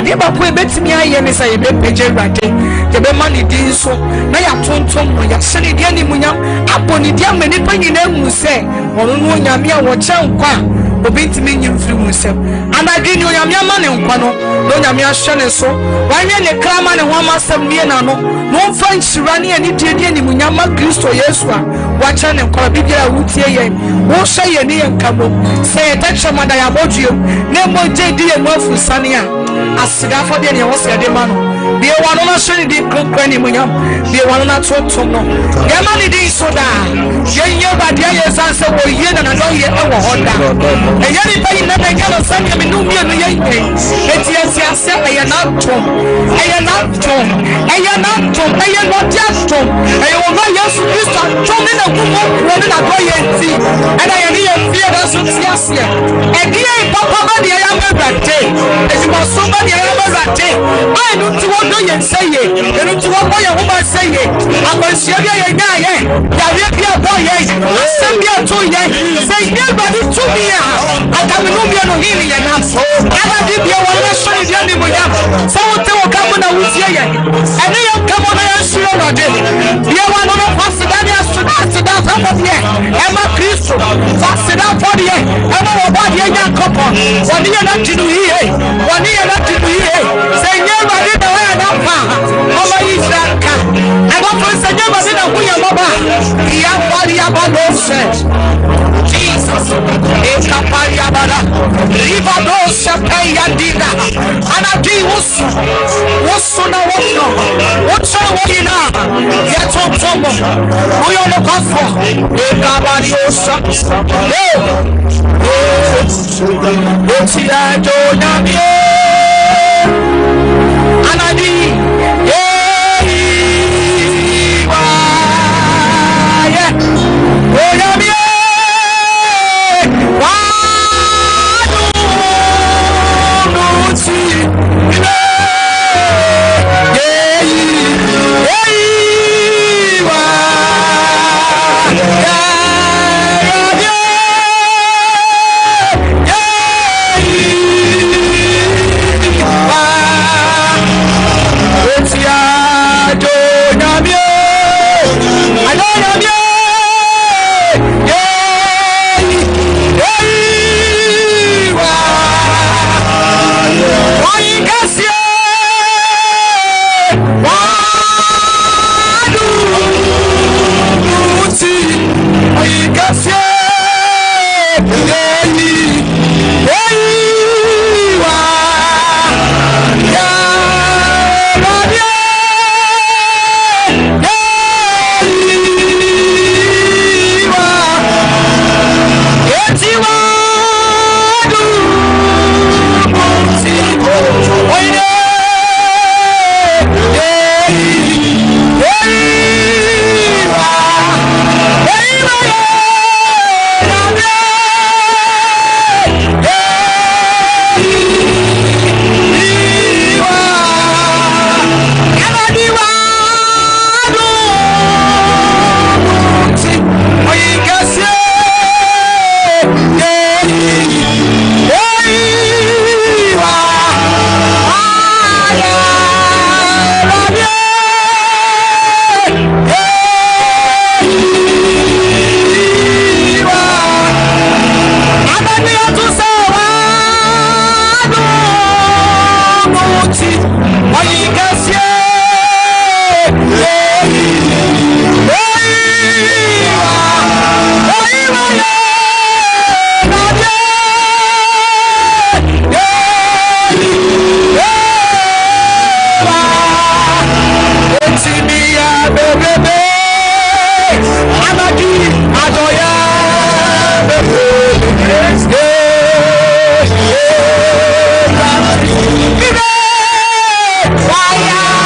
ade ba ko ebetimi aye ne say ebe peje rade ebe mani din so na ya tontom no ya sene dia ni munyam aboni dia mani pa nyina mu se ono no nyame a wo chenkwa obintimi nyimfiri mu se anadwi ni nyame ama ne nkwa no no nyame ahye ne so wanwe ne krama ne ho amasem nie na no no mfa nhyira ne ani die ni munyam Kristo Yesu a wacha ne nkwa bibia wutie ye wo hye ye ne nkamo se etachama da ya boduo ne mo jedi ye mo afusane a asida fo de ne wo se de ma no be wano na hye ne di konkra ni munyam be wano na totom no ye ma ne di so da ye nye badia ye sanse wo ye na do ye e wo hoda e ye ni bayi na da gelo sanya me no mie no ye ye eti asiase e ye na tom e ye na tom e ye na tom e ye no dia tom e ye wo no Yesu Kristo tom ne na gumo wo ne na do ye ti e na ye ni ye fie da so ti ase e die papa ba de ya mebate e ti mo so ba de ya mebate ai no ti wo do ye seye e no ti wo bo ye wo ba seye akosia bi ye nya ye ya ye bi abo ye asem bi to ye say ye ba di to me akame no bi no hili ye na so ala di bi wo na so di ani mo ya so wo te wo ka mo na wutie ye ene ye ka mo na ya shiro no de ye wa no no fasida ni asida fa ye e ma Kristo fasida for ye e ma wo ba ye nya kopo woni ye na tinu ye woni ye na tinu ye say ye ba di da wa na pa o ma yi saka e go to say ye ba di na ku ye baba ya fa ya ba no set Jesus ekaparia bala ribado sepeya dina anadi wosu na wono wotso wina yetotomo uyo no kafo ekabariosa otia jonyamie anadi Fire!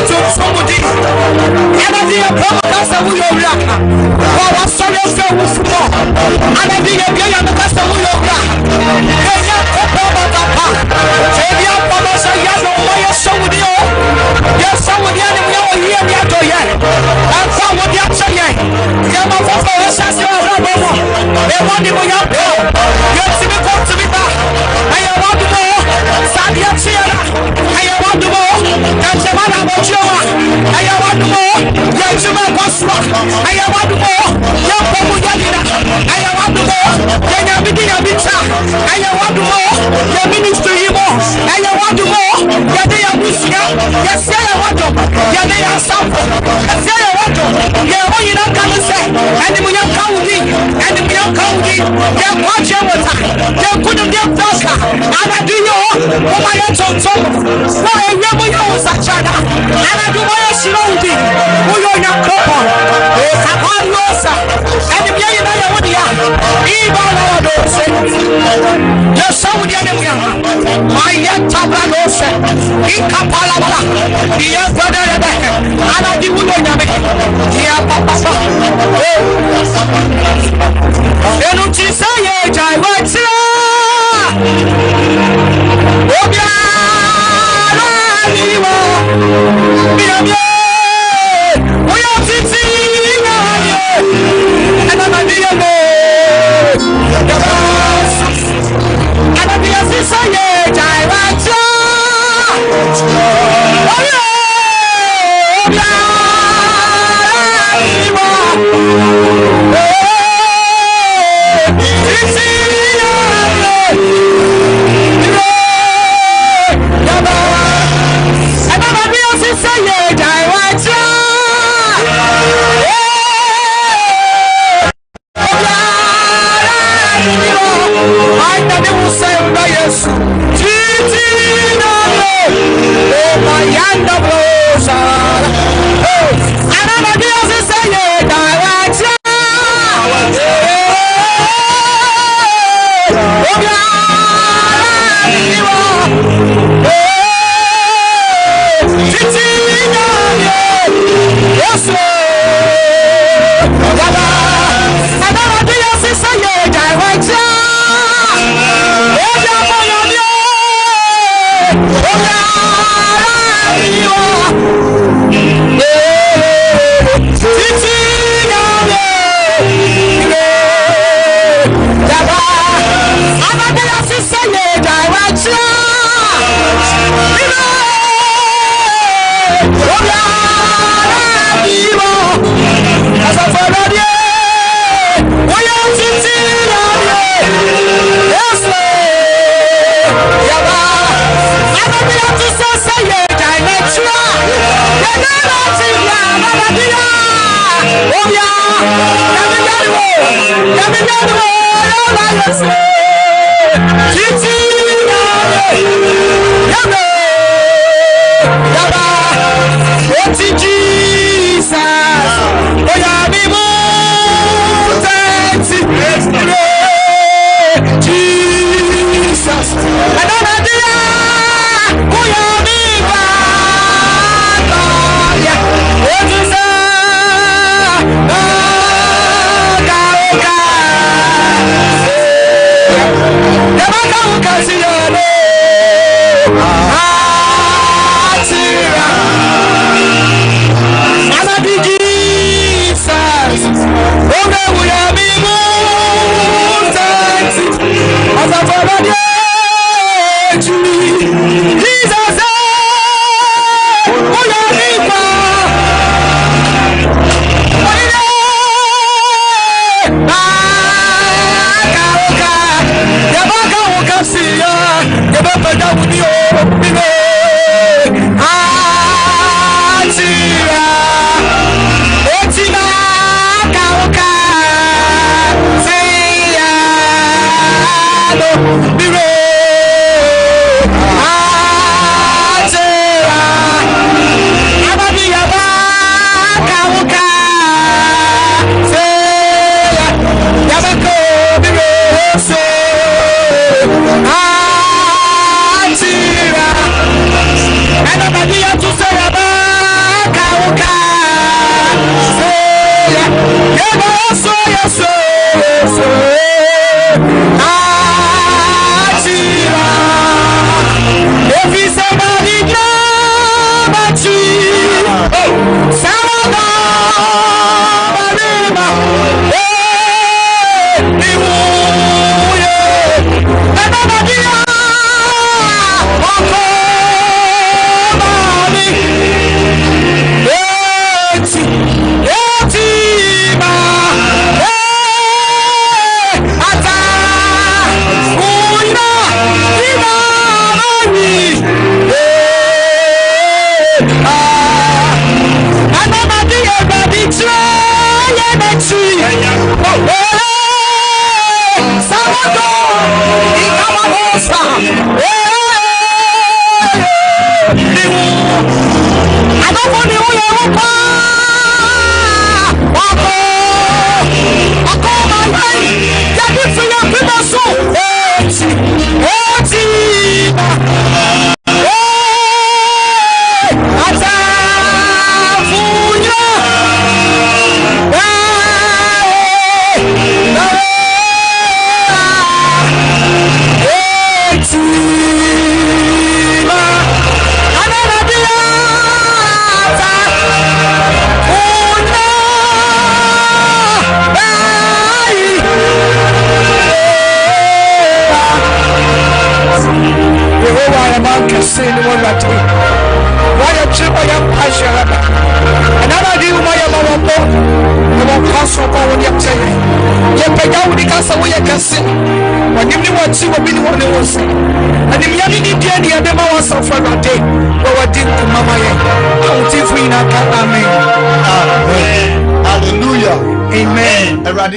somebody. And I did a podcast that we are black. Oh, I'm sorry, I'm so small. And I did a gay podcast that we are black. Yes, I'm a papa. Maybe I'm papa, so yes, I'm a somebody. Yes, somebody, and we are here, we are doing. And someone, yes, I'm here. Come on, for us, as you are. They want to be up. Yes, we go to be back. I want to go. Sadia Chiara. I want to go. Kachamana Mojoa. I want to go. Yajuma Koswa. I want to go. Yapomu Yalina. I want to go. Yanyabidi Yabita. I want to go. Yaministry Imo. I want to go. Yadea Musia. Yes, I want to. Yadea Sampo. Yes, I want to. Yamoyina Kanase. And the Muyan Kaudi. And the Muyan Kaudi. Yamwajawata. Yakudum Yamtasa. And I do you. Oh my God, no, I never know such a and I do my slowly. Who you're your couple. It's a hard loss. And if you're not even you're so the enemy. My young Tabanos, in Kapalabala, the young brother, and I do know here, Papa. You know, she say, I want to.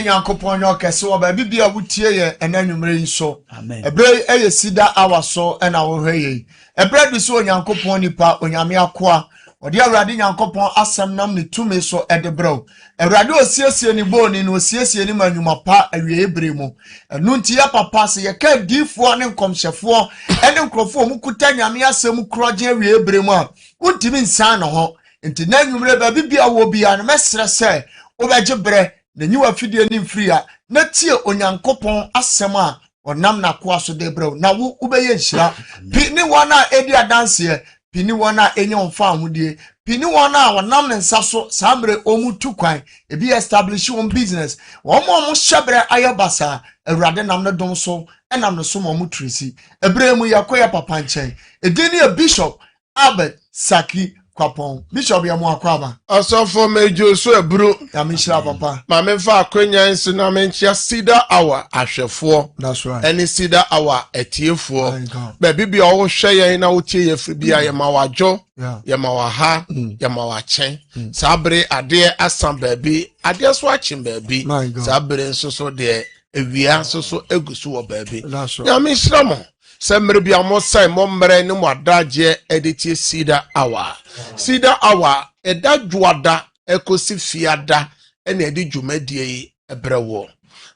Yankopon yo kese wo ba bibia wutie ye enanwumre nso ebre eye sida awaso na wo hweye ebre du so Yankopon nipa onyame akoa odi awrade Yankopon asem nam ne tumi so edebrew awrade osiesie ni boni no osiesie ni manwuma pa awie ebre mu enu nti ya papa se ye ka difo ne nkomhyefo ene nkrofo mu kuta nyame asem kroje awie ebre mu a untimi nsan no ho nti nanwumre ba bibia wo bia no mesre se obegebre na nyiwa fidie ni mfria na tie Onyankopon asem a onam na koa so de brew na wo ubeye nhira pi ni wona edi adanse pi ni wona enye onfa ahudie pi ni wona onam ne nsa so sambre omutu kwan ebi establish one business omo hyebre ayabasa awrade nam ne don so enam ne so mo trisi ebremu yakoya papa nchen edini a bishop Albert Saki Kwapon bishop ya mwakwaba asofo mejo so ebru ya mishira papa ma memfa akwenya nsi na menchia sida hour ahwefo that's right any sida hour etiefo be bibia wo hwe yen na wo tie ye firi bia ye mawajo ye mawaha ye mawachen sabre ade asam baabi ade so achim baabi sabre nso so de ewia nso so egusu wo baabi ya mishira mo semre bia mo sai mo mre ni mo adaje editi sida hour eda juada ekosi fiada ene edi dwumadie yi ebrewo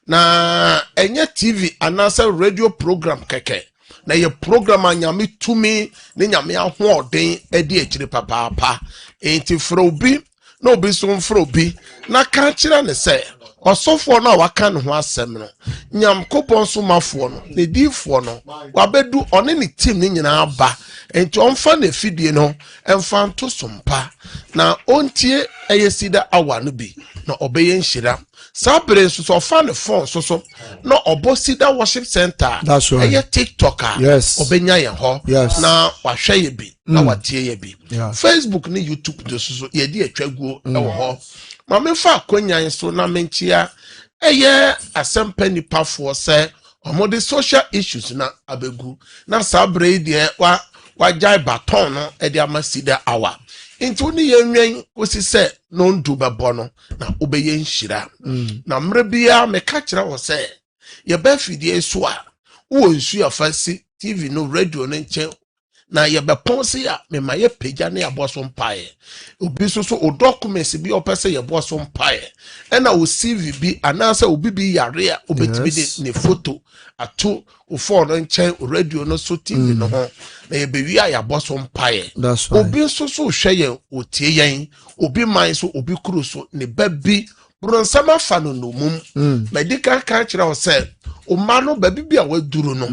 na enye TV anasa radio program keke na ye program anyame tumi ne nyame ahoɔden edi ekire papa enti frobi na obi so frobi na ka kire ne se osofo na waka ne ho asem no nyamkopon so mafo no ne difo no wabedu one ne team ne nyina ba enti onfa na fidie no emfa nto sompa na ontie eyesida awa no bi na obeye nhira sabre so so fa ne phone so na obosida worship center eye TikToker obenya ye ho na wahwe ye bi na watie ye bi Facebook ne YouTube do so ye di atwaguo ewo ho ma me fa akonyan so na menchia eye asempa nipa fo se omode social issues na abegu na sabre de wa jai baton no e de amasida awa into ni yenwen osi se no ndu bebo no na obeye nhira na mre bia me ka kire wo se ye ba fidie so a wo nsu afasi TV no radio no nche na ye be ponse ya me ma ye pagya na ya boso mpae obi so o documents bi opese ye boso mpae e na o CV bi anasa obi bi yare a obetimi de ne photo ato o phone no nchen o radio no so TV no ho na ye be wi a ya boso mpae obi so hwe ye o tie yen obi man so obi kuro so ne babi bronsama fa no no mum medical ka kire o se o mano baby bia waduru no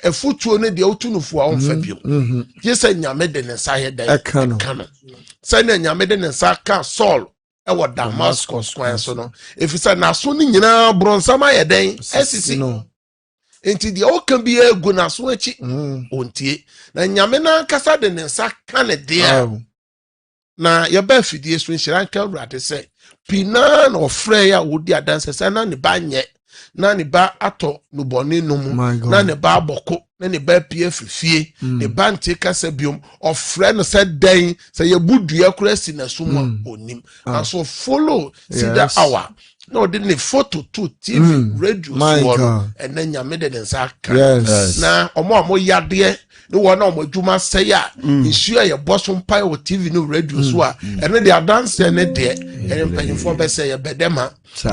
efutuo ne de otunufu a onfa bio je se nyame de ne sa hedan ekano se ne nyame de ne sa ka Saul e wo Damascus kwan so no efisa na so ni nyina bronsama yeden esisi no enti de o kan bi egu na so achi ontie na nyame na kasa de ne sa ka ne de na ye ba fidie so nhira nka urade se pina na ofre ya wodi adanse se na ne ba nye na ne ba ato no bone no mu na ne ba boko na ne ba pie fifie ne ba nte kasa biom ofre no se den se ye budua kura si na so mo onim aso follow see that hour no de ne photo to TV radio so and then nyame de nsa ka na omo yade no wona omo dwuma sey a nsu ye boso mpai o TV no radio so a ene de adanse ne de ene mpanyimfo be sey ye bedema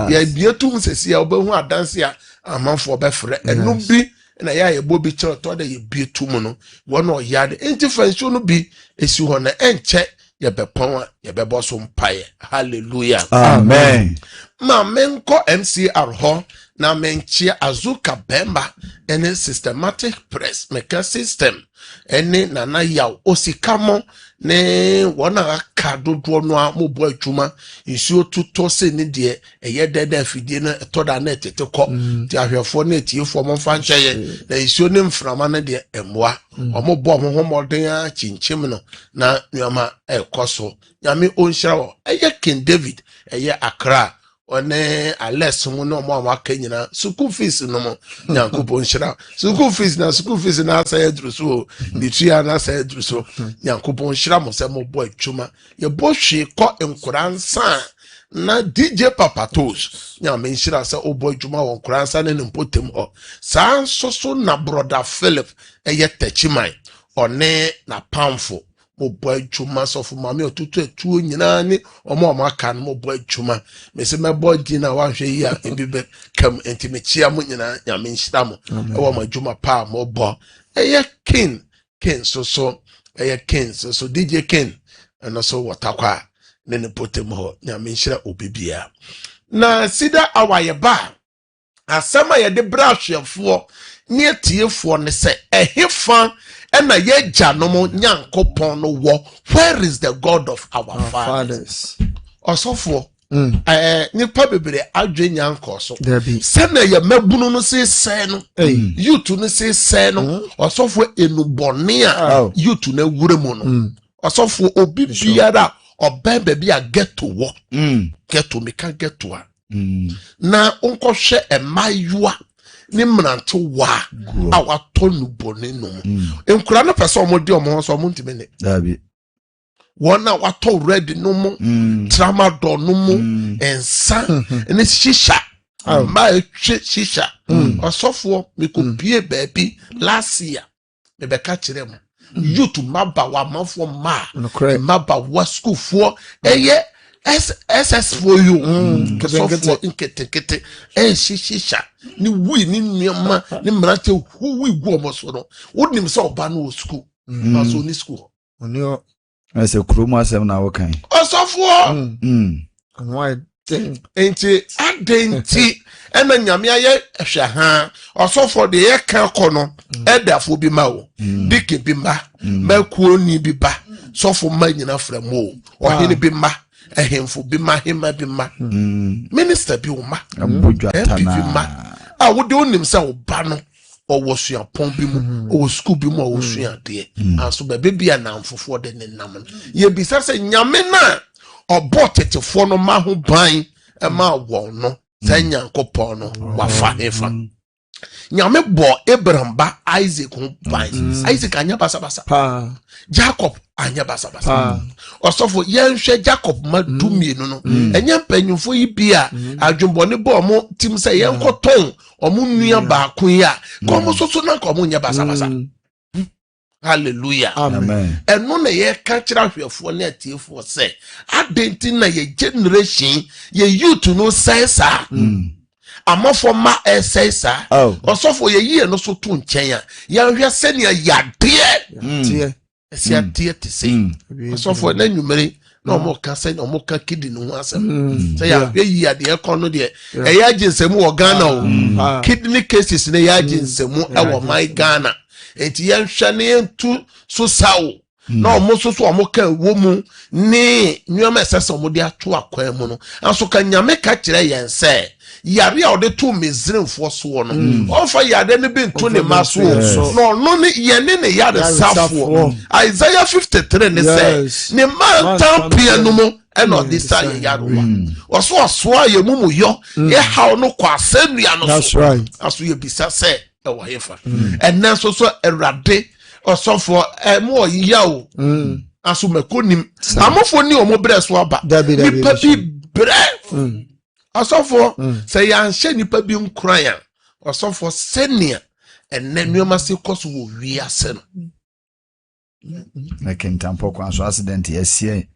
ye bietum sesi a obehu adanse a amanfo be frɛ enu bi na ya ye bobi kyerɛ to da ye bietum no wona o yade enti fansu no bi esi ho na enche ye bepon ye beboso mpai hallelujah amen ma menko MCR ho na menchia Azuka Bemba ene systematic press meka system ene nana yaw osikamo ne wona aka dodo no a mobo adwuma nsuo tuto se ne de eye deda afidie na toda na etetekọ ti ahwefo na etiefo mo fa nkyeye na nsuo ne mframa na de emwa omobo mo homoden a chinchim no na nyama ekoso nyame onhyira wo eye King David eye Accra one Alex mu no mo amaka nyina school fees no mo nyankopon hyira school fees na say druso the tria na say druso nyankopon hyira mo se mo boy twuma ye bo hwe ko enkoransa na DJ Papatos nyame hyira se o boy twuma won koransa ne mpotem ho san so na brother Philip eye tachiman one na pamfo mo boy chuma so for mama otutu etu nyina ni omo aka no mo boy chuma me se me boy di na wan hwe yi a ebibe kam enti me chia mo nyina nyame nhyira mo e wo ma dwuma pa mo bo eye king so eye king so DJ King and so watakwa ne ne potem ho nyame nhyira obibia na sida awaye ba asema ye de brahwefo ne atiefo ne se ehefa ena ye janom nyankopon no wo where is the God of our fathers osofo nipa bebere adwe nyanko so sena ye mabunu no se no youth no se no osofo enubone a youth na wuremu no osofo obi biara obebe bia get to wo get to me can get to na onkohwe emayua ni mranto wa awato nubone no enkura no pese omodi omo so omo ntime ne dabi wona wato red no mu tramadol no mu ensa ne shisha ma etwe shisha osofo me ko bie baabi last year me be ka kire mo youth maba wa mafo ma maba wa school for eye SS for you kesofo inketekete shisha ni wi ni niema ni mrate hu wi gu omoso no wonim se oba no school na so ni school oni ese kromo asem na wo kan osofo why enti adenti ena nyame aye hwe ha osofo de ye kan kono edafo bi ma wo dike bi ma makuo ni bi ba sofo ma nyina framo ohene bi ma ehemfo bi ma hema bi ma minister bi wo ma abodwatana a wo de onim se wo ba no owo sua pon bi mu owo school bi mu owo sua de aso be bia na amfofo de ne nam ye bi se nyame na obo tetefo no ma ho ban e ma wo no se nyankopon no wafa hefa nyame bo Abraham ba Isaac ho ban Isaac anya basa pa Jacob anya basa osofo yenhwe Jacob ma dumienu no enya panyumfo yi bia adwumbone bo omo tim se yenkoton omo nua ba ko ya ko mo soso na ko mo nya basa hallelujah amen eno na ye ka kira hwefo na atiefo se adenti na ye generation ye youth no sesa amafo ma esesa osofo ye yie no so to nchen a ya hwe se ne yade esi ade te sei osofo na nwumere na omo ka se na omo ka kidi no asem se ya hwe yi ade ekono de e ya ginsemu wo Ghana o kidney cases ne ya ginsemu e wo my Ghana enti ya hwe ne ntu so sawo na omo so omo ka wo mu ne nyoma esesa omo de ato akwan mu no anso ka nyame ka kire yen se yare a ode to Misraimfo so no ofa yade ne bintu ne maso no ne yene ne yade safo Isaiah 53 ne say ne man tampia no mo and on this side yare oso aye mumu yo e haw no kwa asennua no so that's right aso ye bisa say e wo hefa enen so erade osofo mo yawo aso makonim amofo ni omo bre so aba ni papi bre osofo se ya nhye ni papi nkran ya osofo senia enen nuoma se koso wo wiase no Kentampo kwa so accident yesie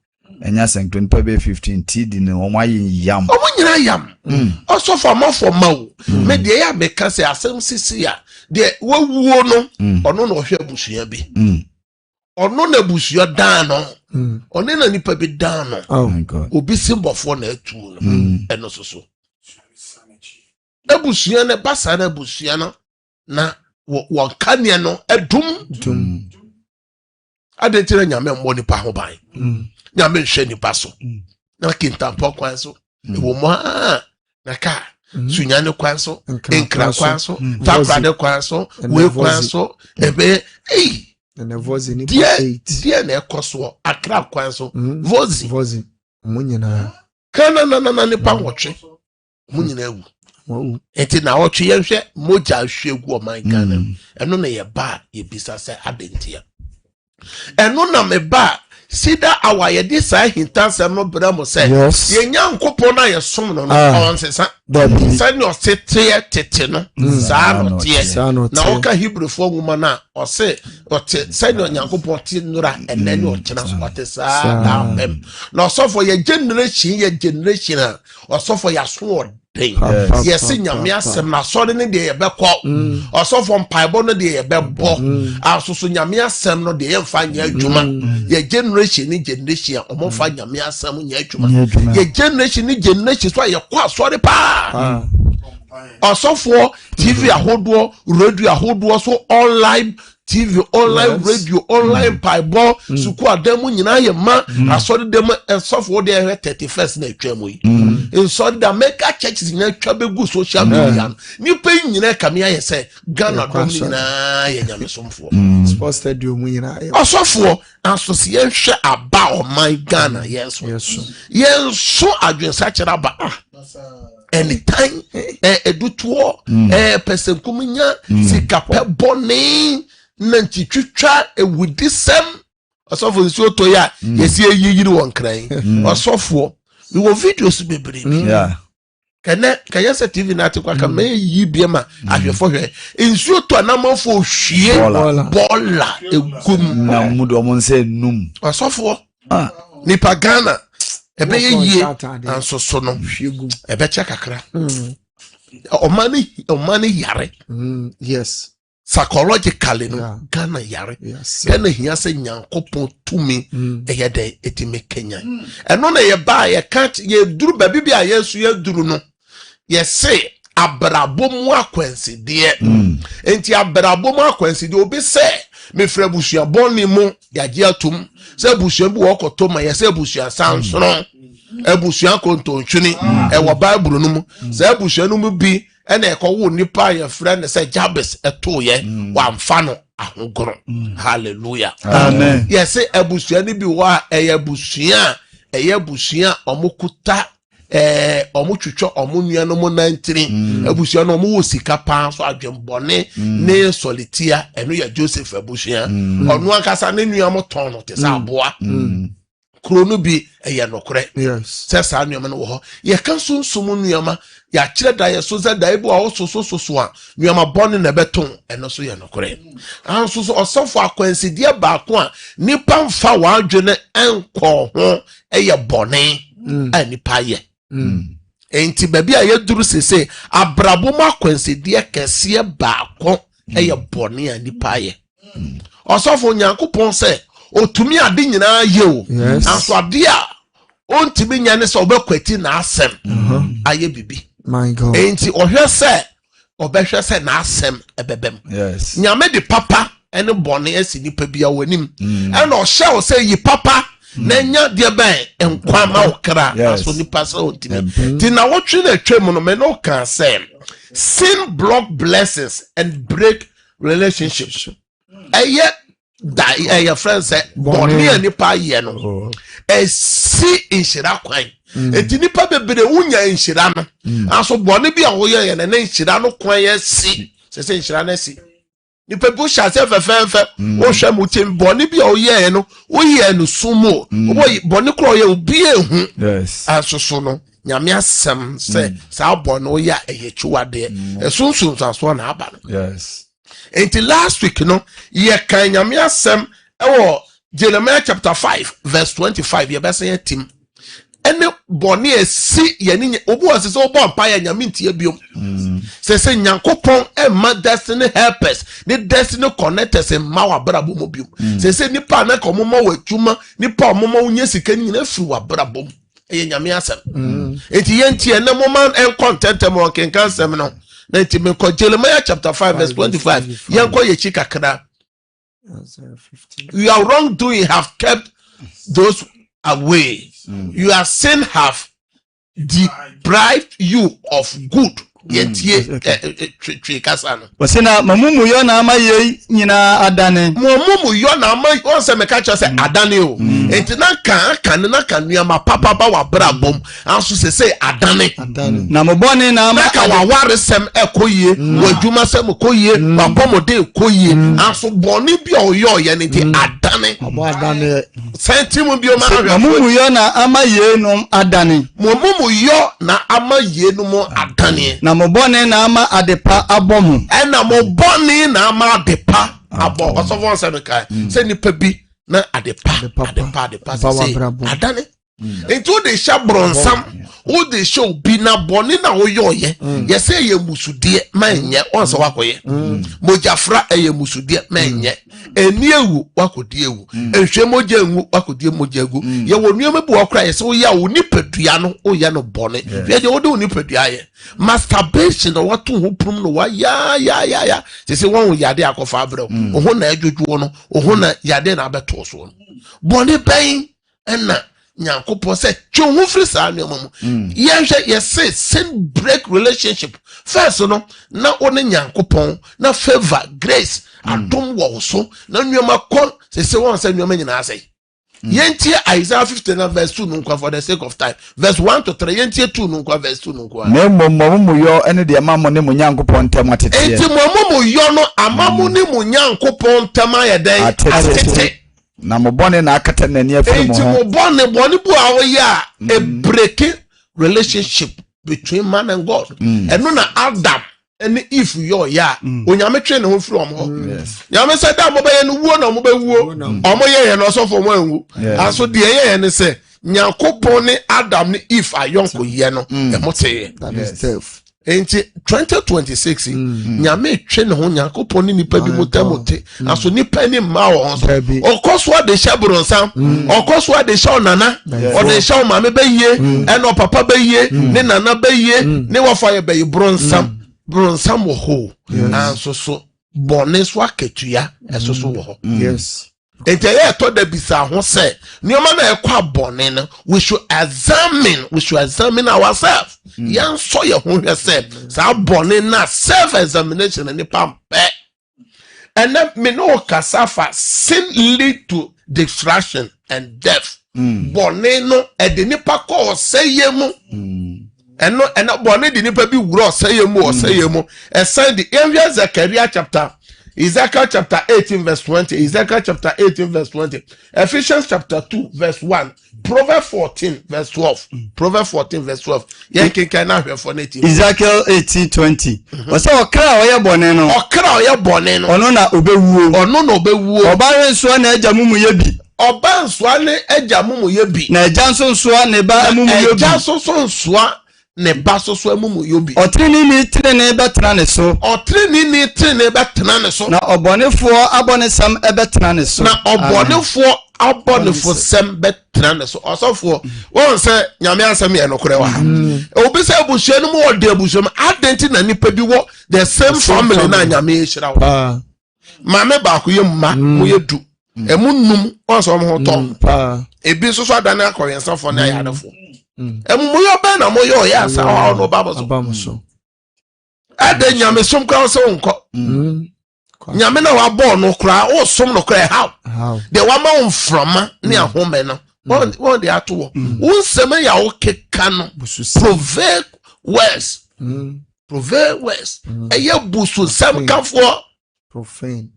enya senkto nipa be 15 TD ne omo ayi yam omo nyina yam osofo amofo mawo me de ya meka se asem sisi ya de wawuo no ono na ohwe abusua bi ono na abusua dan no ono na nipa bi dan no Oh my God. obi simbofo na atu no eno soso abusua na basa na abusua no na wo kania no edum adetire nyame mmo nipa ho ban nyame hwe nipa so na kintampo kwan so wo mo na ka sunyane kwan so enkra kwan so tabrade kwan so we kwan so ebe and the voice ni die na ekoso akra kwan so vozi munyina kana nipa wotwe munyina ewu enti na wotwe yenhwe moja hwegu o man Ghana eno na ye ba ye bisa se adentia eno na me ba sida awaye de sa hintansem no bramo se ye nyankopon na ye som no on sesa sani o tete no sa no tie na o ka Hebrew fo nwuma na o se o te sani o nyankopon ti nura enani o kina o te sa na pem na so for ye generation o so for ya so yes nyame asem na so de ne de ye bekọ o so for mpaibo no de ye bebo asoso nyame asem no de ye mfa nya adwuma ye generation o mo fa nyame asem nya adwuma ye generation so ye kwa so de pa osofo TV ahodo radio ahodo so online TV online radio online paibo suku adamu nyina ye ma asori dem esofo de 31st na atwam yi insori da mega churches nyina atwa begu social media ni pe nyina kamia ye se Ghana dom nyina ye nyame somfo sports stadium nyina osofo associate hwe aba o my Ghana yes so adwensa kira ba anytime edutuo pesenkuminya sikape boni nanti twitwa ewudi sem osofo nsi oto ya yesi eyiyiri won kran osofo we wo videos bebre kanya se TV na atikwa ka me yi biema ahwefo hwe nsi oto anamafo hwie bola egum na mudo mo nse num osofo nipa Ghana ebe ye anso so no ebe che kakra omani yare yes psychologically no Ghana yare Ghana hia se nyankopon tumi eyede etime Kenya eno na ye ba ye catch ye duru ba bibia yesu ye duru no ye se abrabom akwansi de enti abrabom akwansi de obi se me fra busua bonni mu yaje atum se busua bi wo koto ma ye se busua sansono ebusua kontontwini e wo bible no mu se ebusua no mu bi ena ekowo nipa ye friend se Jabez eto ye wamfa no ahogoro hallelujah amen yes ebusua ni bi wa eye busua omukuta omutwitwa omunua no mu nantiri ebusua no mu wosika pa so adwembone ne solitia eno ya Joseph ebusua onu akasa ne nua mo ton no te sa aboa krono bi eye nokore yes sesa nua no wo ho ye kan sunsumu nua ya kire da ye so za da ibu a so a nua bone na beton eno so ye nokore anso so osofo akwansidie baako a nipa mfa wadwene enko ho eye bone a nipa ye enti baby a ye duru sese abrabom akwansidie kese baako eye bone a nipa ye osofo nyankopon se otumi ade nyina ye o anso ade a ontimi nyane se obekwati na asem aye bibi my God enti ohwe se obehwe se na asem ebebem yes nyame de papa ene bone asi nipa bia wanim ena ohye o se yi papa na nya de ben enkwa ma okra aso nipa se ontimi ti na wotwe na twem no me no kan se sin block blessings and break relationships your friend said boni anipa ye no si inshira kwan enti nipa bebere unya inshira no aso boni bi a wo ye na inshira no kwan ye si say nhyira na si nipa bu sha se fefefe wo hwe mu tim boni bi o ye no wo ye no sumo wo boni kro ye obi ehu yes asoso no nyame asem se sa boni o ya eyechuwade esunsun so na aba no yes until last week no ye kan nyame asem ewo Jeremiah chapter 5 verse 25 ye be say tim ene boni esi ye ni obu ose so obo mpa ya nyame ntie biom se nyankopon e ma destiny helpers ni destiny connectors e ma wa brabo mo biom se nipa na ko mo ma watuma nipa mo ma unya sika ni na firi wa brabo e nyame asem enti ye ntie na mo man en content mo kenkan sem no na enti me ko Jeremiah chapter 5 verse 25 ye ko ye chikakra your wrongdoing have kept those away. Your sin have deprived you of good. Wasina mamumu yo na amaye nyina adane. Mamumu yo na amaye onse me catch say adane o. Enti na kan nua ma papa ba wa brabom anso se adane. Na mobone na ama ka wa waresem ekoyie, wadwuma sem koyie, babomode koyie, anso bone bi oyo ye ne ti adane. Abo adane. Sentimu bi o ma mamumu yo na amaye no adane. Mamumu yo na amaye no mo adane. Na mobone na ama adepa abomu. Na mobone na ama adepa abo. Osofo se no kai. Se nipa bi na adepa se adane. Into the shabronsam o de show bi na bone na oyoye. Ye say ye musude manye onse wakoye. Mojafra eye musude manye. Eni ewu wakodi ewu. Ehwe moja enwu wakodi moja egu. Ye wonu emebu wakra ye se o ya oni padua no o ya no bone. Ye de o oni padua ye. Masturbation no watu ho prum no wa ya. Se won yade akofa abrɛ. Oho na adwodwo no, oho na yade na abeto so no. Bone ben na nyankopon say twu free sa anu mamu yenhwe say sin break relationship first no na one nyankopon na favor grace adom wo so na nuoma kon say won say nuoma nyina say yentie Isaiah 59 verse 2 no for the sake of time verse 1 to 3 yentie 2 no verse 2 no na momu yo ene de amamo ne mu nyankopon tem atete enti momu yo no amamo ne mu nyankopon tem ayeden atete na mobone na akata na ni afiri mo. Enti mobone bu awoya a breaking relationship between man and God. Eno na Adam and Eve yo ya onyame twe ne ho firi omo. Nyame say da mobaye no wuo na mo ba wuo. Omo ye no so for mo anwu. Aso de ye ne say Nyankopon ne Adam ne Eve ayonko ye no e mote. That is tough. Enti 2026 nyame twe ne ho Nyankopon ne nipa bi motamote aso nipa ni ma wo so okoso de shabronsa okoso de sha onana o de sha mama beye eno papa beye ne nana beye ne wafa ye beye bronsam wo ho anso so bone so aketua eso so wo ho Yes. Enti ye to da bisa ho se nioma na ekwa bone no we should examine ourselves. Yan so ye ho hwe se sa bone na self examination ni pampe. And then me no kasafa sin lead to destruction and death. Bone no e de nipa ko seye mu. Eno bone de nipa bi wuro seye mu e say the area Zechariah chapter Ezekiel chapter 18 verse 20, Ezekiel chapter 18 verse 20, Ephesians chapter 2 verse 1, Proverbs 14 verse 12, Proverbs 14 verse 12. Can I hear for native? Ezekiel 18:20. Wasa okra oye bone no. Okra oye bone no. Ono na obewuo. Obare nso na eja mumu ye bi. Oba nso na eja mumu ye bi. Na eja nso na eba mumu ye bi. Eja nso ne ba soso amumu yobi otrini ni trene betena ne so so na obonefo abonesam ebetena ne so na obonefo abonefo sem betena ne so osofo won se nyame asem ye nokore wa obi se abuhwe no mo ode abuhwe adenti na nipa bi wo the same family na nyame ehira wo mame ba ko ye mma mo ye du emunum onso mo ho to ebi soso adane akoyensa fo na yadefo Emuyo be na moyo ya sa wa no babo so. Ade nyame som kwa so nko. Nyame na wa bo no kra, o som no kra how. De wa ma onframa ne ahome no. Won de ato wo. Unsem ya o keka no. Provoke words. Proverbs words. Eye busu sem kafo. Profane.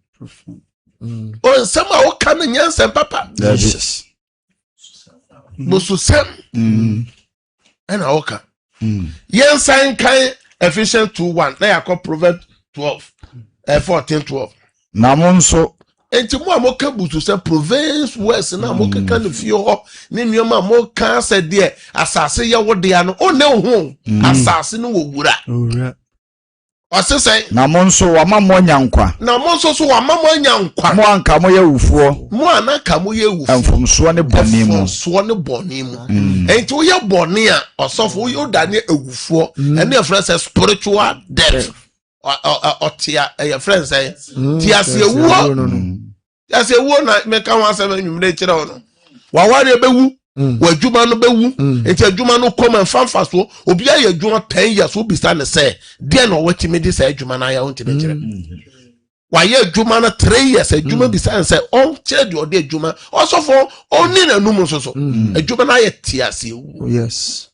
O sem a wo kan nyansem papa. Jesus. Busu sem. Ena wo kan. Yen san kan Ephesians 2:1 na yakọ Proverbs 14:12. Na mo nso Enti mo amoka busu se Proverbs words na amoka kan ne fie ho ne nneoma mo kan se de asase ye wo de ano o ne ho asase no wo wura. Osese na mo nso wa ma mo nyankwa. Na mo nso so wa ma mo nyankwa. Mo anka mo ye wufuo. Mo anaka mo ye wufuo. Enfomso ne boni mu. Enfomso ne boni mu. Enti wo ye boni a osofo wo yo dane ewufuo. Ene friend say spiritual death. Otia your friend say tia se ewuo. Ya se ewuo na me ka ho asem anwumre kire wo no. Wa ware bewu. Wadwuma no bewu enti adwuma no come and fanfa so obi aye adwuma 10 years obi sa ne say de na watimi de say adwuma na ya wontime kire wa ye adwuma na 3 years adwuma bi sa say on kire de ode adwuma osofo oni na num so adwuma na ye tiase ewu. Yes.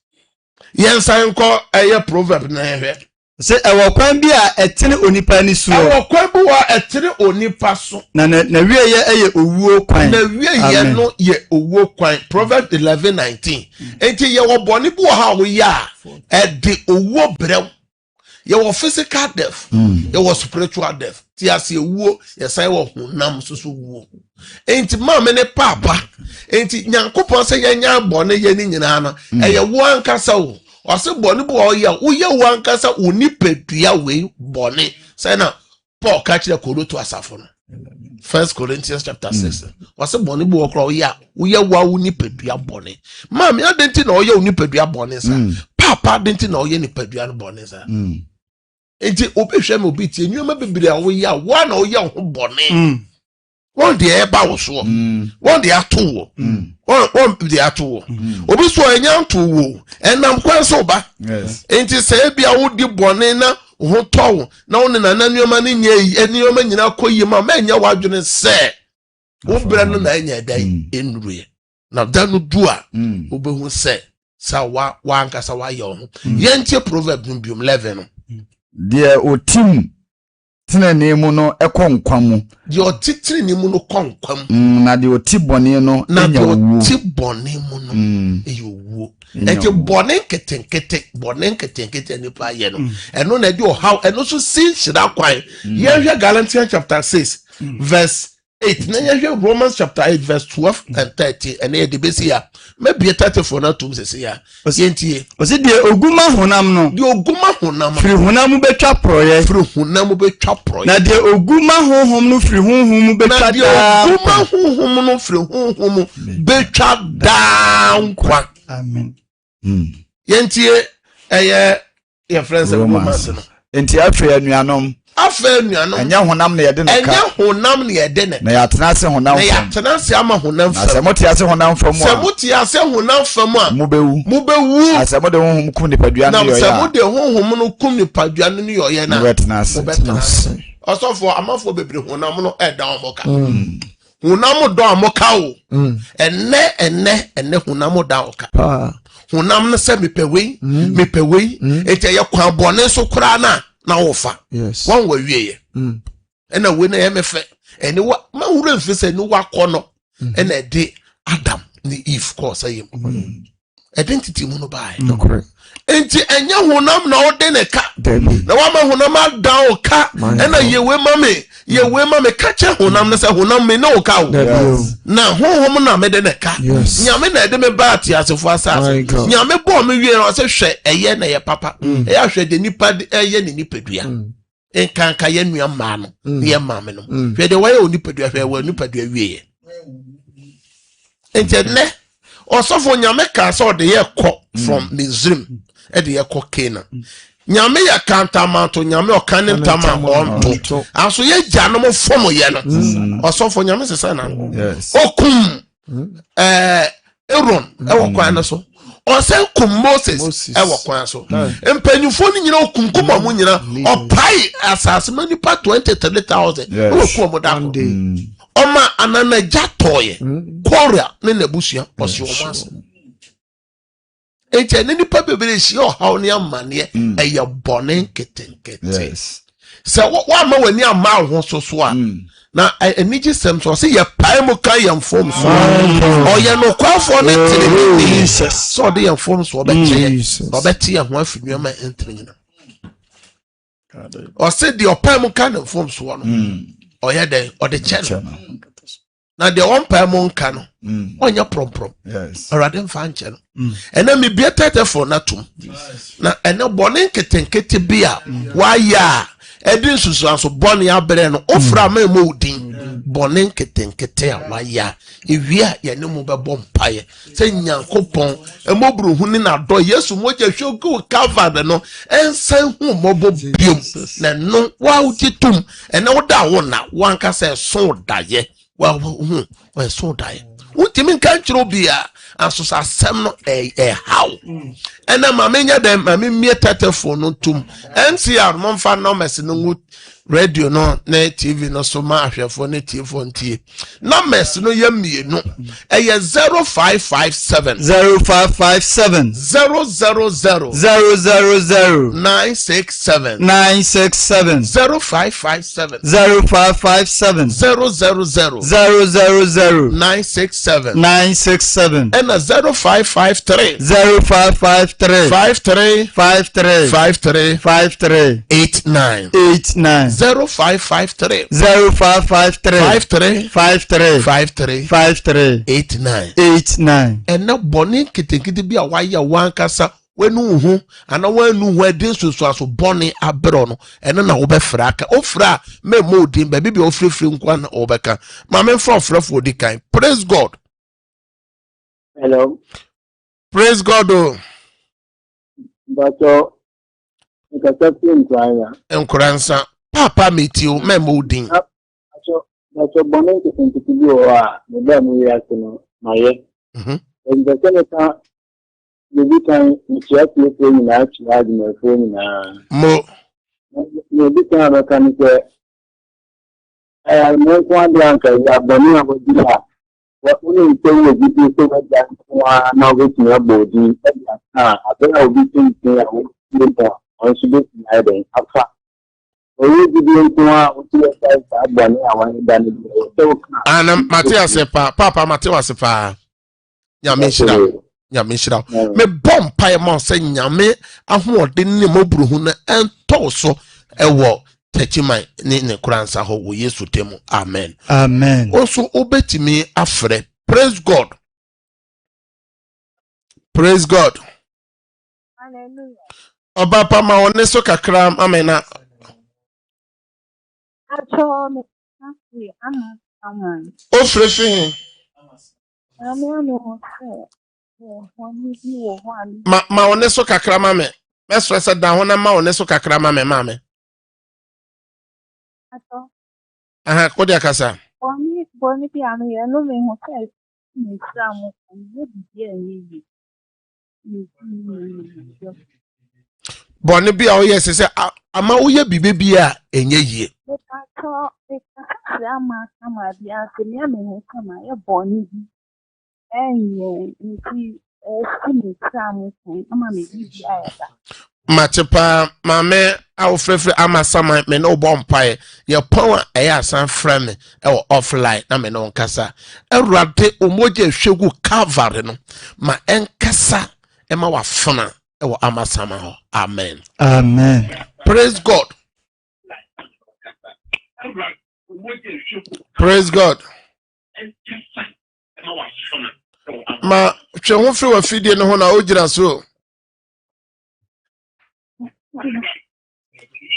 Yen san ko eye proverb na hwe se ewo kwan bi a etene onipa ni so ewo kwan bi wa etene onipa so na wie ye eye owuo kwan na wie ye no ye owuo kwan. Proverbs 11:19 enti ye wo boni bi wo ha wo ya e de owuo brew ye wo physical death ye wo spiritual death ti ase ewuo ye sai wo hunam so wuo enti ma me ne papa enti nyankopon se ye nya boni ye ni nyina no e ye wo ankasa wo ose boni bo o ya wo ye wo ankasa oni pedua we boni say na Paul ka kire Korinto asafo no 1 Corinthians chapter 6 ose boni bo okro ya wo ye wo ni pedua boni ma me adenti na o ye oni pedua boni sa papa adenti na o ye ni pedua no boni sa enti obehwe me obi tie nyoma bebire a wo ya wo na o ye ho boni won de e ba wo so won de ato wo won de ato wo obi so enya nto wo enam kwan so ba enti se bia wo di bone na ho towo na won na nanyoma ne nya enioma nyina koyi ma nya wadwene se wo bra no na nya dai enruye na danu dua obehu se sa wa ankasa wa ye ho yentie proverb no biom 11 no de otim tena ne mu no ekonkwa mu de otitiri ne mu no konkwam na de otibone no enya wu otibone mu no eyo eti bone ketenkete nipa ye no eno na de how eno so sin shira kwan ye hwe Galatians chapter 6 verse 8 na ye hwe Romans chapter 8 verse 12 and 30 ene ye de besi ya maybe 34 na tum sese ya yentie o se de oguma honam no de oguma honam firi honam betwa proye na de oguma honhom no firi honhom betwa da oguma honhom no firi honhom betwa da kwa amen yentie eye your friends and Romans no enti afre anuanom enya honam na yede ne na ya tena se ama honam fam asemote ase honam fam a mubewu asemode honhom kum ne padua no yo ya asemode honhom no kum ne padua no yo ya na wetena se osofo amafo bebre honam no eda omoka honam do amoka o enne honam da oka honam no se mepewei ete ye kwa bone so kura na wofa wan wa wieye ena we na ye mefe ene wa ma wura mfese ni wakọ no ena de Adam ni Eve ko sayem identity mu no bai enti enya honam na ode ne ka na wa ma honam adan o ka ena yewe mame ka che honam na se honam me na o ka o na honhom na me de ne ka nyame na de me ba ati asefo asase nyame bo me wie na se hwe eye na ye papa e ya hwe de nipa eye ni nipadua enkanka ye nua ma no ye ma me no hwe de wa ye onipadua hwe wa onipadua wie enti ne osofo nyame ka so de ye kọ from Mizrim e de ye kọ Canaan nyame ya kantamanto nyame okane ntama onto aso ye janom fomo ye no osofo nyame sesa na okum Aaron e wo kwan na so osen kum Moses e wo kwan so empanyufo ni nyina okunkum amu nyina opai asase no nipa 23,000 wo ku omoda oma anana jatoye Korea ne nabusia osi omas enti ne nipa bebere hye ohaw ne amane eye bone ketenkete Yes. se wa ma wani ama ho so a na eniji sem so se ye pae mu kan ye mfom so o ye no kwafo ne tere Jesus so de ye mfom so obeti ye ho afinu ma entere o se de opae mu kan mfom so no o ye de o de che na de on pae mu kan no onya prom Yes. already mfa nche no ena me bia tetefo na tum na ena bone ketenkete bia wa ya edin susu aso bone abere no ofra ma mo udin bone ketenkete a wa ya ewia ye ne mo bebo mpaye se nyankopon emobru hu ni na do Yesu moja hwogu covered no ensan hu mobo biom na no wa utitum ena woda wo na wanka se so daye wa hu wa so daye utimi kan chiro bia asosa asem no how ena mamenya dem mamemie tetefo no tum NCR momfa numbers no radio no na TV no so ma ahwefo na TV ntie numbers no yamie no 0557 0557 000 967 0557 0557 000 967 and a 0553 53 89 0553 53 89 and no bonnie kitikiti be a wire one cassa when you and no one where this was so bonnie a brono and then I will be fraka ofra me modim baby or free one obeka mamma for the kind. Praise God. Hello. Praise God. But Nkransa papa metio memodin But bonnet is into you are the dam we are to my and the senator the time which you have to play in actually my phone mo maybe can I am not one drunk as a bonnet would be what only tell you so that now with your body I think I'll be thinking on should be hiding after. Ana Matthias papa Matthias pa nyame shira me bom pae mo se nyame ahoode ne mobru hu na ento so ewo tachiman ne kuransa ho wo Yesu temu amen also obetimi afre. Praise God. Praise God. Hallelujah. Oba pa ma woni so kakra amena o frefi ma woni so kakra mame mesro se da ho na ma woni so kakra mame aha ko dia kasa boni bi anu ye no me ho kai ni samu ni bi ni boni bi a o yes se ama wo ye bibe bi a enye yie Machepa mame awofrefre amasama me no bompae ye pon asan frame e offline na me no nkasa Ewurade omoje hwegu Calvary no ma enkasa e ma wafona e wo amasama ho. Amen. Praise God. Praise God. Ma hwe free wa fidie no ho na ogira so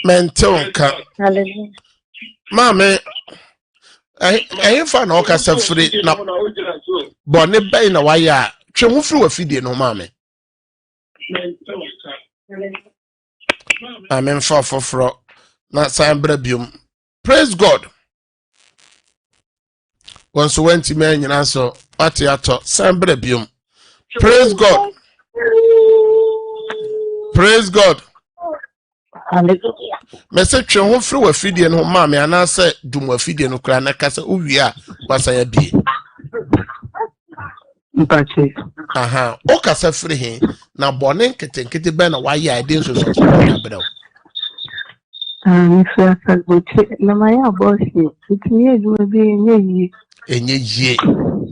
mentonka mame ai fa na okasa free na bone bai na waya hwe free wa fidie no mame amen for na sambra biom. Praise God. Once went to me and so atiato sambra biom. Praise God. Praise God. Hallelujah. Message ho free wa fidie no mame ana se dum wa fidie no kra na kasa uwi a wasa ya bi. Mpachi. aha o kasa free he na bone nketenkete be na waye ade nso so ya brew If you are good, Lamaya Bossy, it's me, you will be in enye yie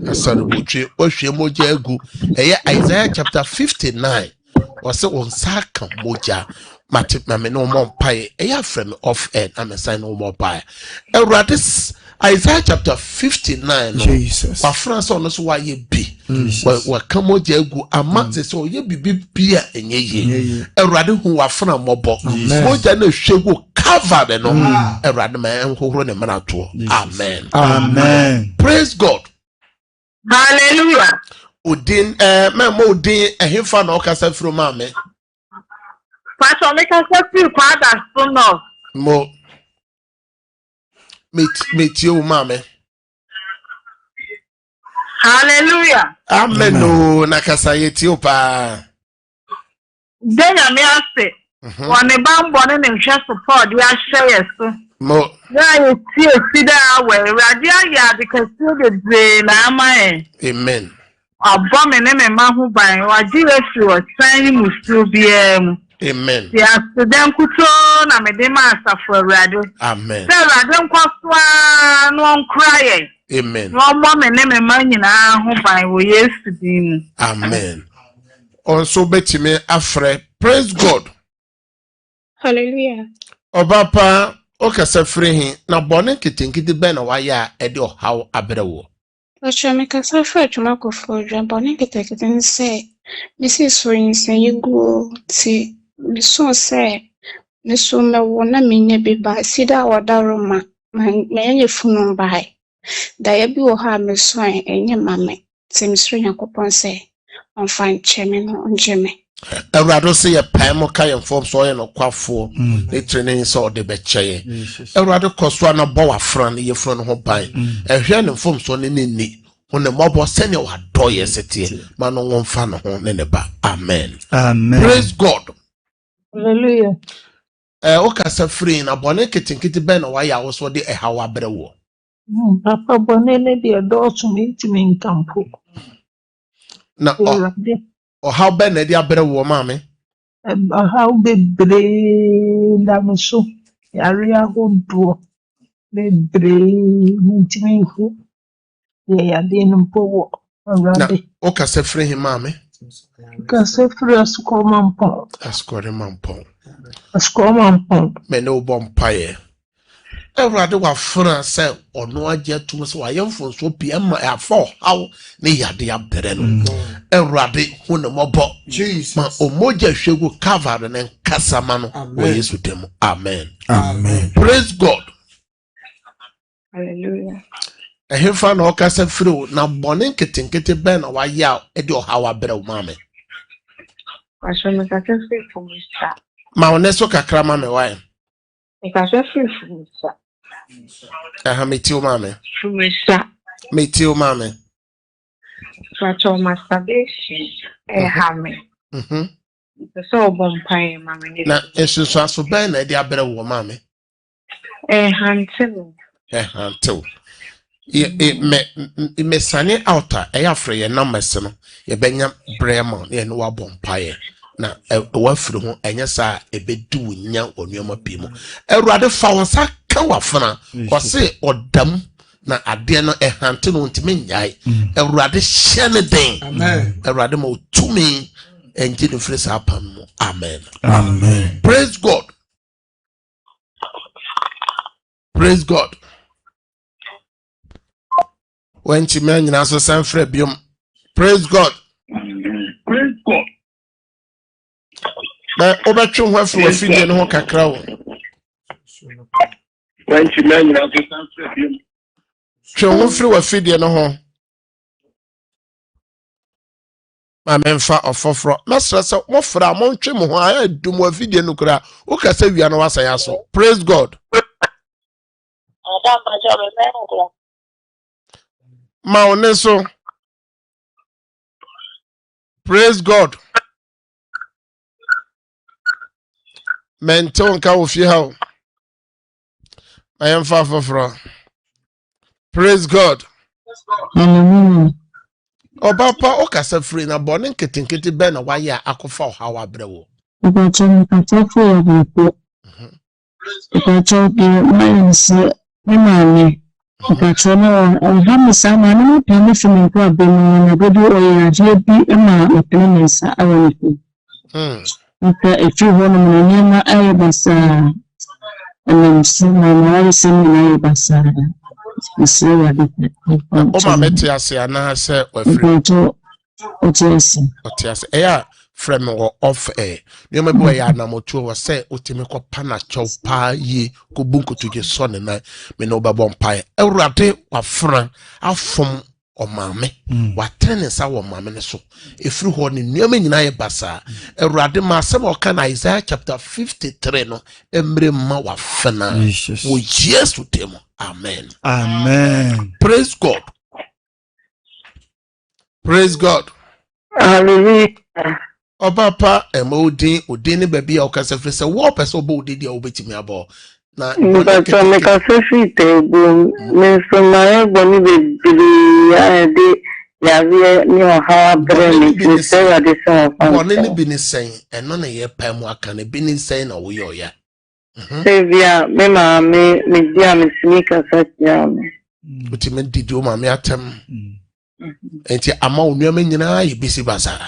asarubutwe ohwe moja egu eye Isaiah chapter 59 wase onsa ka moja matip na me no mo mpae eye afrem of air na me sign no more mpae Awurade Isaiah chapter 59 Jesus wa France ono so wa ye bi wa ka moja egu ama se so ye bibi bia enye yie Awurade hu wa fana mobo moja na hwegu cover no Awurade ma enhohoro ne manato amen amen praise God. Hallelujah. Udin mama udin ehimfa na okasa fro mame Pastor, make us feel quite soon off. mo meet you mame Hallelujah. amen no nakasa yetio pa Then I may say, when the bamboo and the support, we are sharing so. mo Yeah, you see that way. Radia, because still the brain, am I? amen Abominable man who by what you was saying must still be amen yes, then kuto na me de master for radio. amen Say radio kwaswa no cry. amen No more me ne me man nyina ho ban wo yesterday mu. amen also betime afre praise God Hallelujah. obapa okasa free hin na bone kitinkiti be na waya ede ohaw abrewo Ocho me kasa fa atwuma kofo dwa bone ketekete ne se Mrs. Soyinsen yegu ti so se ne so mewo na menya bi ba sida wadaroma menye funu bai da ya bi wo ha me so enye mame ti misro yakopon se on fan cheme no onjeme Awurade se ye paimo ka ye form so ye no kwafo ne training so de be cheye Awurade koso na bo wafran ye fran ho ban ehwe ne form so ne ni hone mobo se ne wado ye setie ma no wonfa no ho ne ba amen Amen. praise God Hallelujah. o kasa free na bone kitinkiti be na wa ya wo so de ehawa brewo Papa bonene de do to me nkampo. na o how be na de abrewo mame How bebre da so. Yare ahodo. Bebre ntimi nfu. Ye ya de mpo na Awurade. o kasa free him mame Ka se fresh komampo. askore mampon Askomampo. me no bompaye Awurade wa fran se ono agye tum se wa yemfo so pia ma afọ haw ne yade abere no Awurade hu ne mobo Jesus ma omoja hwegu cover ne kasama no wo Yesu dem amen amen praise God Hallelujah. ehemfa na okasa firi na bone nketenkete be na wa ya e de ohawa abere wo mame Ocho me kasa free from Mr. ma oneso kakra mame wa Me kasa free from Mr. aha meti o mame From Mr. meti o mame Ocho masturbation hame. So bompai mama na esusu aso be na e de abere wo mame hantel. hantew me sane outa e afre ye numbers no ye benya brema ye no wabompaye na wafiri ho enye sa ebedu nya onuoma pimo Awurade fa wonsa ka wafana kwose odam na ade no hante no ntime nyai Awurade hye ne den amen Awurade ma otumi enje ne free sa pam mu amen amen praise God praise God when Chimen na so san free biom praise God Praise God. na obetwe ho afi wafidie no ho kakra wo When you man, you have to answer him. twe ho firi wafidie no ho ma memfa ofoforo mesra se mo fra mo ntwe mo ho aya dum wafidie no kra wo kasa wia no wasa ya so praise God ma oneso praise God menton ka wo fie ha I am far from praise God Obapa okasa free na bone nketenkete be na waye akofa ohawa abrewo. Obacho mkatafu ya hapo. Obacho de mayense emane. Obacho no hamu sama na pame fimi kwa bemu na bodi oya jebi ema openensa awanifu. Nka efi hono mnyama aye basa. Msima mwari semi na aye basa. Nsiwa dite. Oma meti ase ana se wafri. Obacho otiasi. Eya frame wo off air. Nyoma bi ya na motu wo se otimi ko pana chow pa yi ko bunku tuje so ne na me no babon pai. Ewurade wafran afom omame watrene sa wo mame ne so efiri ho ne nyoma nyina ye basa Ewurade ma asem o kan Isaiah chapter 53 no emre ma wafana wo Jesus temo. Amen. Amen. Praise God. Praise God. Hallelujah. Obapa odin ne baby a okasa firi se wo pese obo odidi a obetimi abo na But me ka so fit go me so my boni be ya de ya vie ni o ha bre me se ya de so boni ni bi ni sen eno na ye pa mu aka na bi ni sen na wo ye oya se via me ma me dia me sneaker sa ya me otimi didi o ma me atem enti ama onuama nyina ye bisi basara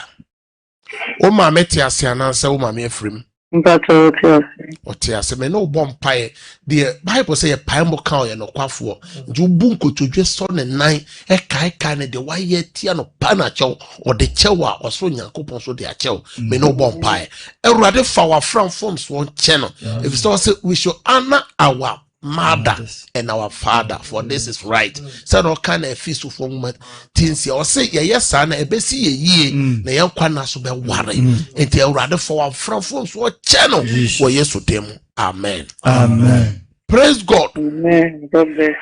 o ma meti ase ananse o ma me afrim mpato otiase me no bom pae the Bible say pae mo kan ye no kwafo ju bu nkotodwe so ne nan e kai ne de waye tia no pa na chew o de chew a oso nyankopon so de a chew me no bom pae Ewurade fa wa from forms won che no if so say we should honor our mother and our father, for this is right. So no kind of feast for moment things you say yes son e be see ye na yan kwana so be ware enti Ewurade for our from what channel for yesu dem. Amen. Amen. Praise God. Amen. God bless.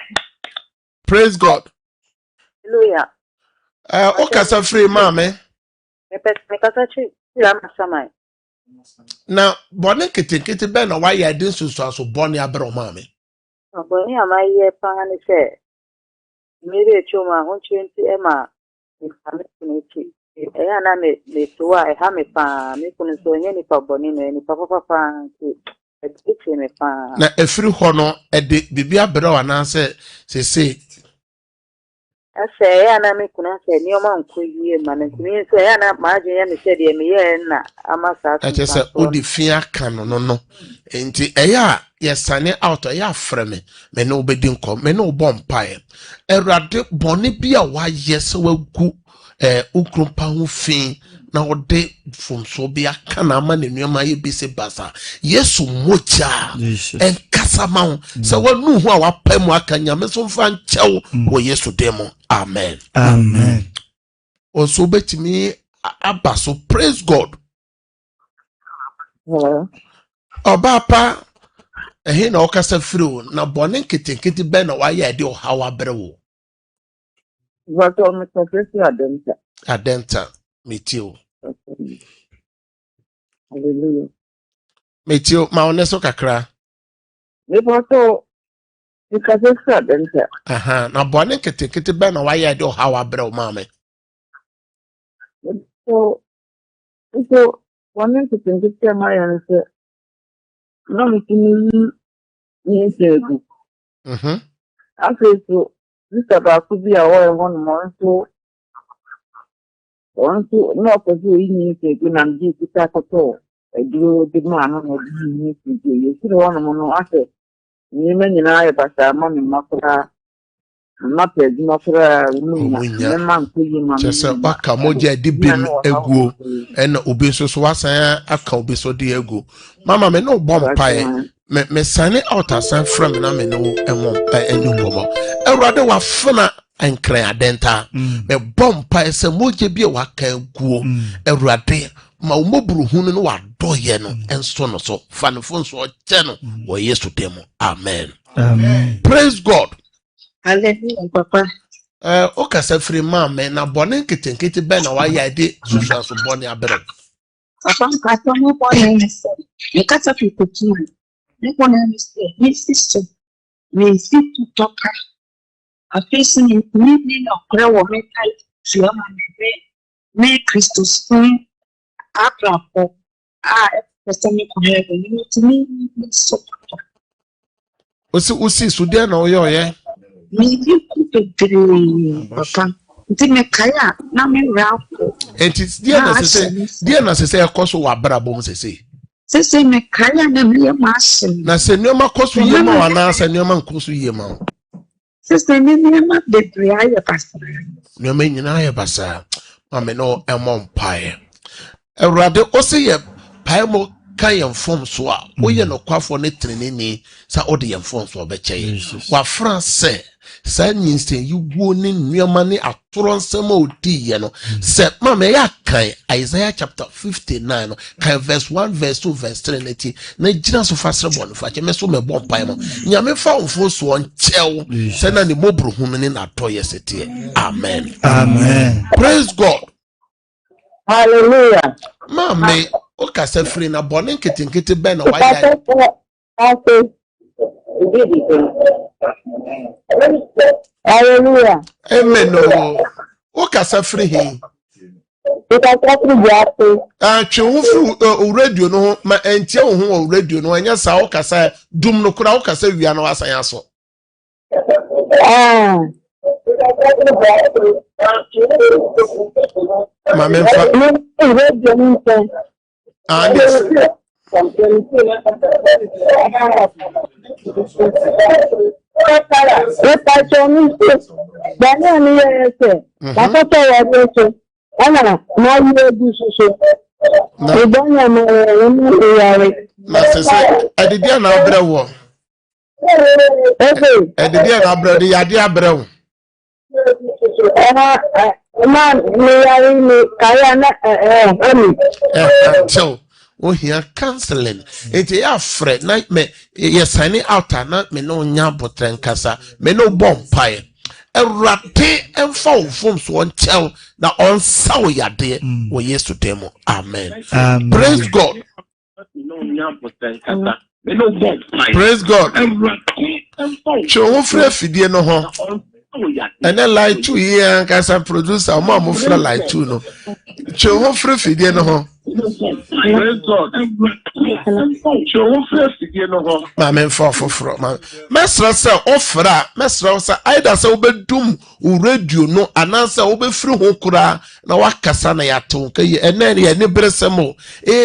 Praise God. Hallelujah. Okasa free mama Me kasa chi ya masamai. na bone ketekete be na why ya din so so bone abro mama Boni amaye pangani se mire chuma ho 20 ema ifame kuniti eya na me tuwa e ha me pa me kunu so nye ni pa boni no ni pa eti me pa na efiri ho no e de bibia abro ana se ase eya na me kunu se ni o ma nko yie ma na kunu se eya na ma agye ya me se de me ye na amasa ati se odi fia kan no enti eya yesane out ya freme me no obedi nkom me no bom pae Ewurade bone bia wa yese wagu ukrumpa ho fin na ode fomso bia kana ama ne nuama ye bise basa Yesu mocha enkasa ma se wanu ho a wapamu aka nyame so mfa nchew wo Yesu demo. Amen. Amen. Also betimi abaso. Praise God. Obapa ehe na okasa firi na bone nketenkete be na waye de ohawa brewo wato me confess adenta metio hallelujah metio ma oneso kakra me wato me confess adenta aha na bone nketenkete be na waye de ohawa brewo mame so one nketenkete ma ya nse no me tini ni segu so this about to be a one month so no for you ni segu na ndi kita ko do the man no ni segu you see one no ase ni me nyina e basa ma me makora mapɛ djuma kora munya chese baka moja di bim eguo ena obi so wasan aka obi so di egu mama me no bom pae me sane out asan from na me no emo enyu bomo Ewurade wa funa enkran adenta me bom pae se moja bi wa ka eguo Ewurade ma umoburu hunu no wa doye no enso no so fanfo so che no wo Yesu demo. Amen. Amen. Praise God. Hallelujah, Papa. Okasa free mama na bone nketenkete be na wa ya de susu so bone abere. Papa, kato mo bone ni se. Me kata pipoti. Me bone ni se. Me sister. Me sit to talk. A face ni no kra wo me tight. so me Christus akrafo me ko heaven me so Usi sudia na oyo me ku bebre papa nti me kaya na me rafo enti dia na sese ekoso wa brabom sese me kaya na me masin na se nneoma koso yema wana se nneoma nkoso yema sese me ma bebre aye pastor nneoma nyina aye basa mame no empire Ewurade ose ye pae mo kan yɛn fom so a woyɛ no kwafo ne treneni sa ode yɛn fom so obɛkyɛ wa France sa nyinsen yugo ne nnuama ne atoro nsɛm a odi yɛ no sɛ mama ya kan Isaiah chapter 59 no kan verse 1 verse 2 verse 3 neti na gyina so fa srebɔ no fa kyɛ me so me bɔ pae mo nyame fa wofo so nkyɛw sɛ na ne mobro hunu ne na to yɛ sɛtie amen praise God. Hallelujah. Mame, o kasa free na bone nkete be na waya. Hallelujah. Amen. O kasa free he. Twe wo fru o radio no ma entie wo ho o radio no anya sa o kasa dum no kura o kasa wia no asan aso. Mame fa ohia canceling enti ya fre na me ye sign out na me no nya botren kasa me no bompae Ewurade emfa wo fom so onkyel na onsa wo yade wo Yesu demo amen. Praise God. Praise God. Cho free fidie no ho and then like 2 years kasa producer mo free like 2 no cho free fidie no ho. Praise God. Mame for man. Mesra say ofra, mesra say either say obedum u radio no anansa obefiri ho kura na wakasa na yato kai ene ne ne bresemo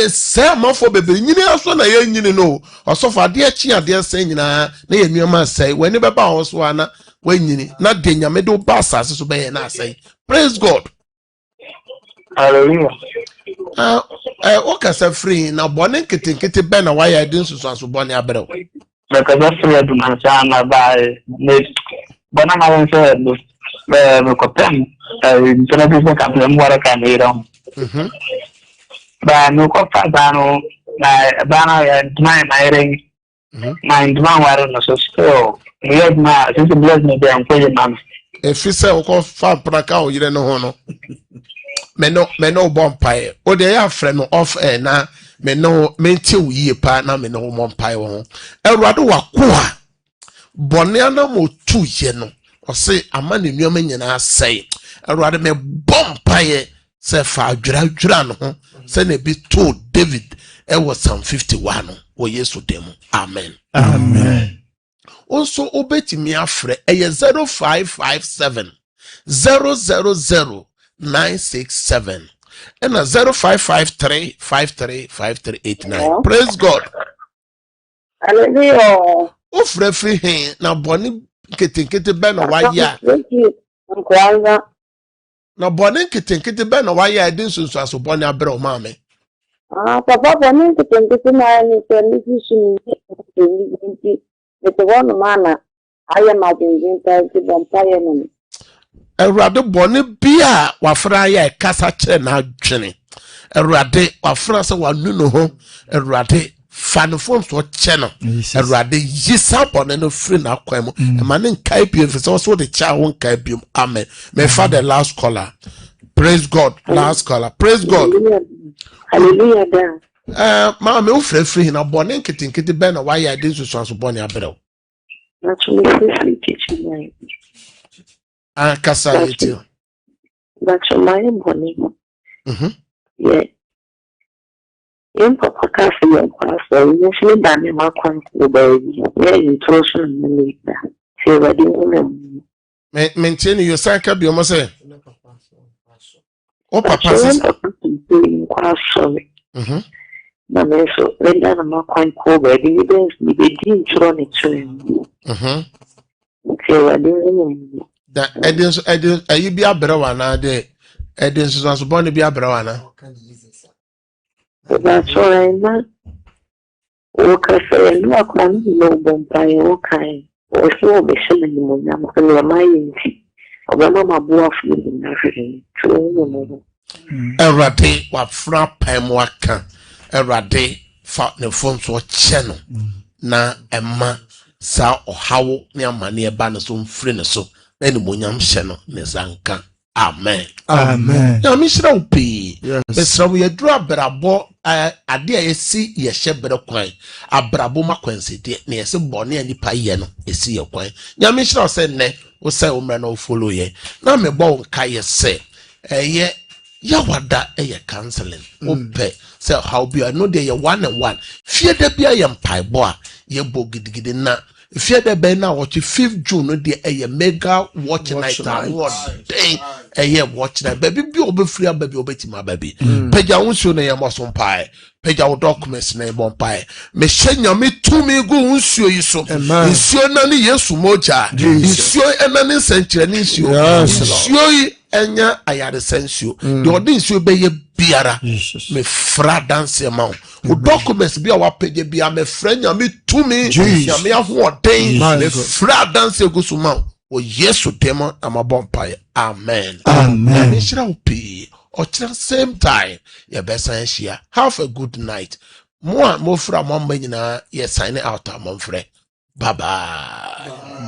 say amafo bebe nyini aso na ye nyini no osofo ade achi ade say nyina na ye nuama say wani beba ho so ana wanyini na de nyame do ba asase so be na say. Praise God. Hallelujah. O kasa free na bone nkete be na waya din susu aso bone abrew. Me kasa free do man sa na ba ne bona ma won se do me ko pen international ko ka plan wara ka ne ram. Ba no ko fa ba no na ya dmai mai ring. Na dmai wara no so still me ma since bless me be am ko ye man. E fi se o ko fa praka o yire no ho no. Me no bompae o de ya frɛ no off air na me no menti wo yie pa na me no bompae wo Ewurade wakoa bɔne ana mo tu ye no o se ama ne nuama nyina asɛe Ewurade me bompae se fa adwira no ho se na bi to David e was Psalm 51 no wo Yesu demo amen. Also obetimi afrɛ eye 0557 000 967 and a 0553 535389. Praise God. Hallelujah. Of referee na boni kete ben waya. Na boni kete ben waya din so aso boni abre o mame. Papa boni kete na ni television ni the one man I am imagine that vampire no. Ewurade bone bia wafra ya kasa kire na adwene Ewurade wafra se wanu no ho Ewurade fanfom so che no Ewurade yisa bone no free na kwan mu e ma ne nkai bi efese so de cha ho nkai bi amen. Me for the last caller. Praise God. Last caller. Praise God. Hallelujah. Ma me ufre free na bone nkete be na why dey so bone abrew. Actually free teaching right. Kasa yeti. But my money. Yeah. In Papa Cafe and Pastor, usually done my quantity, baby. Yeah, you told me later. Say, wedding. Maintain your cycle, be almost say. Oh, Papa, sorry. Na meso, wenda na makwan ko baby, ni be di ntro ni tro. Okay, wedding. That Edins, you be a brawa na de. Edins was born to be a brawana. That's all right, man. Okay, so you are coming no bumpy, okay. Or so be selling the money, and your mind. Obama boa feeling everything. True, Erade wa fra pam waka. Erade fa ne phone so channel. Na emma sa ohawo ne amane eba ne so mfiri ne so. Na ni monyam hye no ne zanka. Amen. Amen. Na mi shira upi. Besra wo yedru abrabo ade a yesi ye hye bere kwan. Abrabo makwanse de na yesi bone anipa ye no esi ye kwan. Nya mi shira se ne wo se wo mra na wo follow ye. Na me bo nka ye se ye yawada eye counseling. Ope se how be I know dey ye one and one. Fear de bia ye mpaibo a ye bo gidigidi na fear de be na watch 5th June no dey eye mega watch night award day eye watch night baby bi obefri baby obetima baby peja wonso na ye moso mpae peja wo documents na e bon pae me hyenya me tumi gu wonsuo yi so nsuo na ni Yesu moja nsuo ena ni senkyere ni nsuo yi enya ayare sensio de odinsuo be ye biara me fra dance ma o documents bi a wa page bia me franya me tumi ya me ahoden me fra dance gu so ma o Yesu demo amabompa. Amen. Amen. Me shira upi o same time ya besa shia. Have a good night. Mo fra mo nyina ye sign out am frɛ. Bye bye.